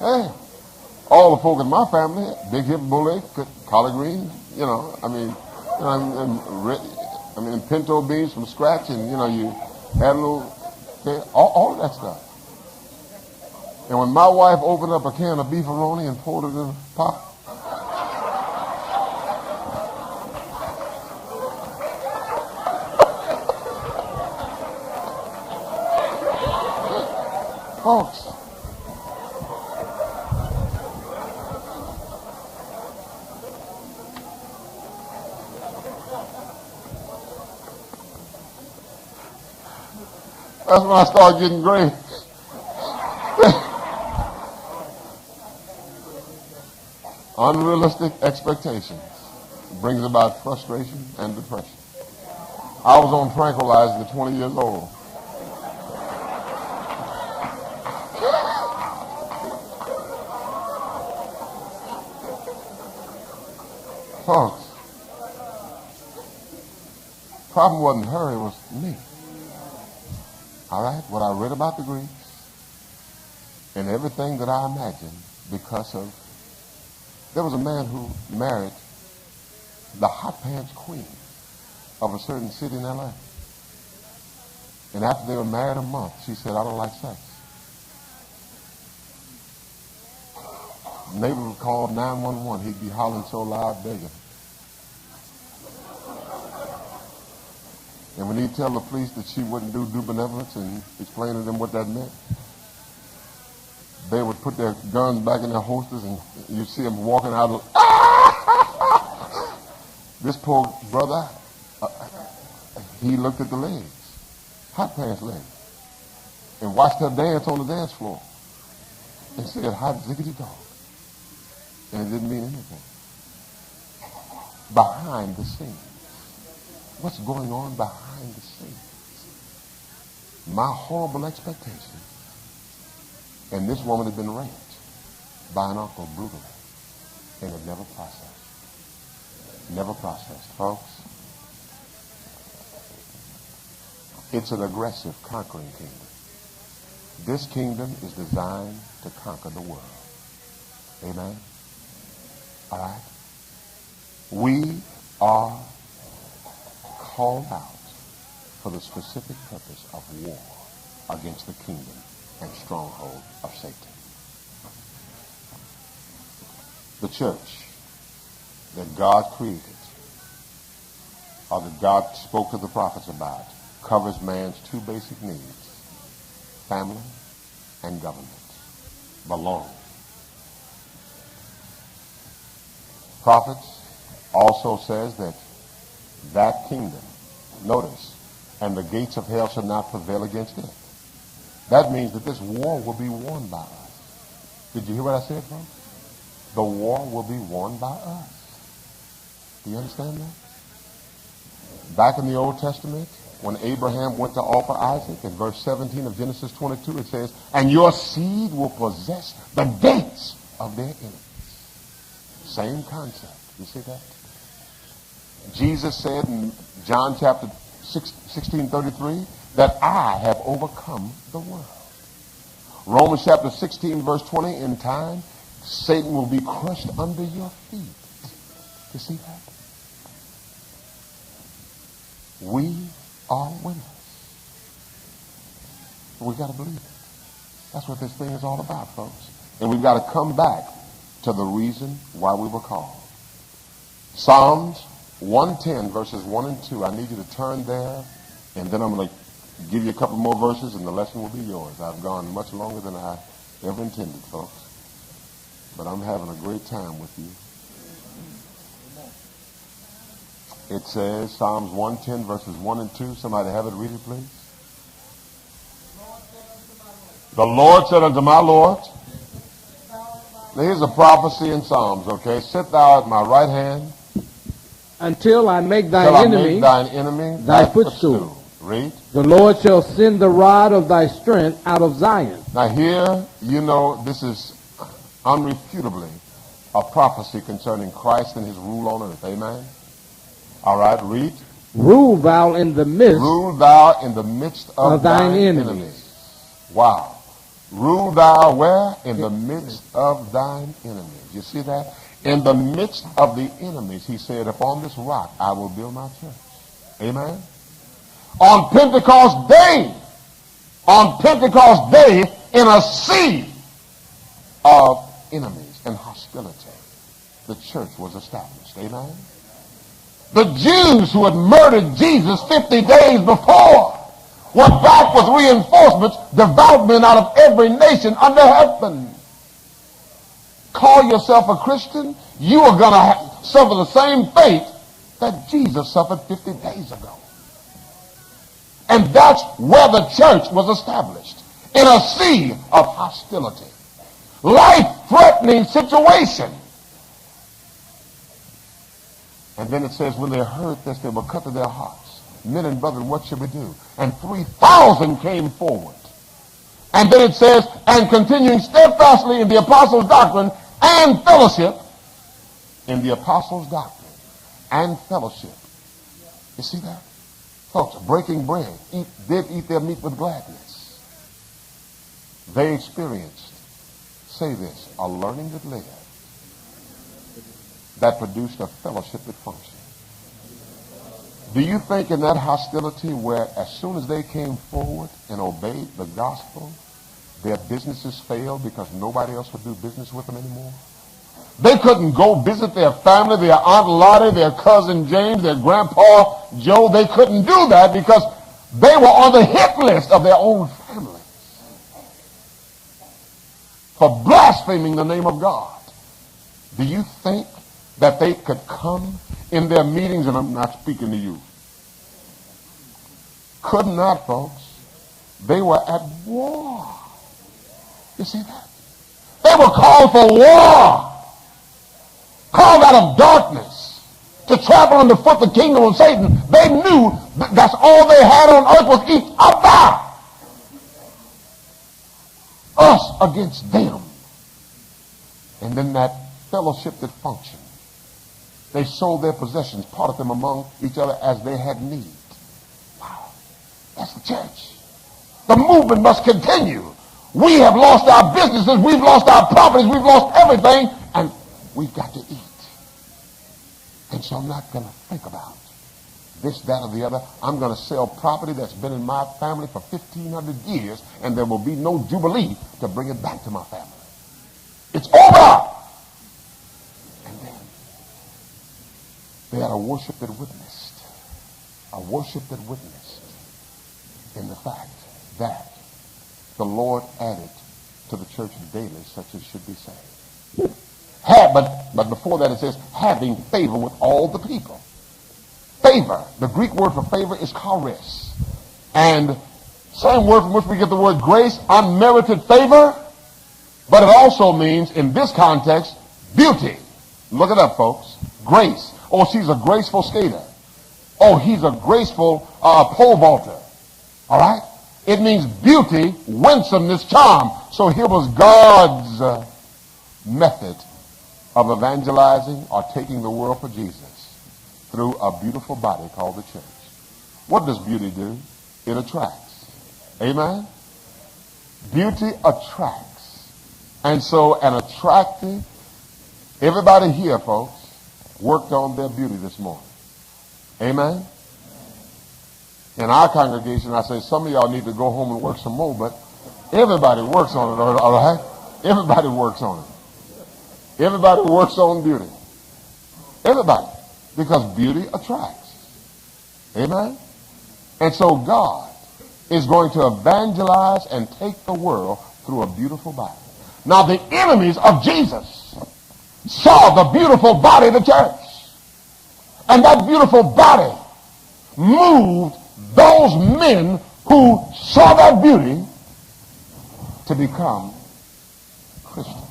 Hey, all the folk in my family, big hip bullet, collard greens, and pinto beans from scratch, and you had a little, okay, all of that stuff. And when my wife opened up a can of beefaroni and poured it in a pot, folks, that's when I started getting gray. Unrealistic expectations brings about frustration and depression. I was on tranquilizers at 20 years old. Folks, problem wasn't her, it was me. All right, what I read about the Greeks and everything that I imagined because of, there was a man who married the hot pants queen of a certain city in L.A. And after they were married a month, she said, I don't like sex. The neighbor would call 911. He'd be hollering so loud, begging. And when he'd tell the police that she wouldn't do due benevolence and explain to them what that meant, they would put their guns back in their holsters and you'd see them walking out of, this poor brother, he looked at the legs, hot pants legs, and watched her dance on the dance floor and said, hot ziggity dog. And it didn't mean anything. Behind the scenes. What's going on behind the scenes? My horrible expectations. And this woman had been raped by an uncle brutally. And it never processed. Never processed. Folks, it's an aggressive, conquering kingdom. This kingdom is designed to conquer the world. Amen? All right? We are called out for the specific purpose of war against the kingdom and stronghold of Satan. The church that God created, or that God spoke to the prophets about, covers man's two basic needs, family and government, belonging. Prophets also says that kingdom, notice, and the gates of hell shall not prevail against it. That means that this war will be won by us. Did you hear what I said, folks? The war will be won by us. Do you understand that? Back in the Old Testament, when Abraham went to offer Isaac, in verse 17 of Genesis 22, it says, and your seed will possess the gates of their enemies. Same concept. You see that? Jesus said in John chapter 16:33 that I have overcome the world. Romans chapter 16 verse 20, in time Satan will be crushed under your feet. You see that? We are winners. We got to believe it. That's what this thing is all about, folks. And we've got to come back to the reason why we were called. Psalms 110 verses 1 and 2. I need you to turn there, and then I'm going to give you a couple more verses and the lesson will be yours. I've gone much longer than I ever intended, folks. But I'm having a great time with you. It says, Psalms 110 verses 1 and 2. Somebody have it, read it, please. The Lord said unto my Lord. Now here's a prophecy in Psalms, okay? Sit thou at my right hand. Until I make thine enemy thy footstool. Read. The Lord shall send the rod of thy strength out of Zion. Now here, you know, this is unrefutably a prophecy concerning Christ and his rule on earth. Amen? All right, read. Rule thou in the midst Rule thou in the midst of thine enemies. Wow. Rule thou where? In the midst of thine enemies. You see that? In the midst of the enemies, he said, upon this rock I will build my church. Amen? On Pentecost Day, in a sea of enemies and hostility, the church was established. Amen? The Jews who had murdered Jesus 50 days before were back with reinforcements, devout men out of every nation under heaven. Call yourself a Christian, you are going to suffer the same fate that Jesus suffered 50 days ago. And that's where the church was established, in a sea of hostility, life-threatening situation. And then it says, when they heard this, they were cut to their hearts. Men and brethren, what should we do? And 3,000 came forward. And then it says, and continuing steadfastly in the apostles' doctrine and fellowship, in the apostles' doctrine and fellowship. You see that? Folks, breaking bread, did eat their meat with gladness. They experienced, say this, a learning that lived, that produced a fellowship that functioned. Do you think in that hostility where as soon as they came forward and obeyed the gospel, their businesses failed because nobody else would do business with them anymore? They couldn't go visit their family, their Aunt Lottie, their cousin James, their Grandpa Joe. They couldn't do that because they were on the hit list of their own families for blaspheming the name of God. Do you think that they could come in their meetings, and I'm not speaking to you? Could not, folks. They were at war. You see that? They were called for war. Called out of darkness to travel underfoot the kingdom of Satan. They knew that's all they had on earth was each other. Us against them. And then that fellowship that functioned. They sold their possessions, parted them among each other as they had need. Wow. That's the church. The movement must continue. We have lost our businesses, we've lost our properties, we've lost everything, and we've got to eat. And so I'm not going to think about this, that, or the other. I'm going to sell property that's been in my family for 1,500 years, and there will be no jubilee to bring it back to my family. It's over. And then they had a worship that witnessed. A worship that witnessed in the fact that the Lord added to the church daily such as should be saved. But before that it says, having favor with all the people. Favor. The Greek word for favor is charis. And same word from which we get the word grace, unmerited favor. But it also means, in this context, beauty. Look it up, folks. Grace. Oh, she's a graceful skater. Oh, he's a graceful pole vaulter. All right? It means beauty, winsomeness, charm. So here was God's method of evangelizing or taking the world for Jesus through a beautiful body called the church. What does beauty do? It attracts. Amen? Beauty attracts. And so an attractive, everybody here, folks, worked on their beauty this morning. Amen? In our congregation, I say some of y'all need to go home and work some more, but everybody works on it, all right? Everybody works on it. Everybody works on beauty. Everybody. Because beauty attracts. Amen? And so God is going to evangelize and take the world through a beautiful body. Now the enemies of Jesus saw the beautiful body of the church. And that beautiful body moved those men who saw that beauty to become Christians.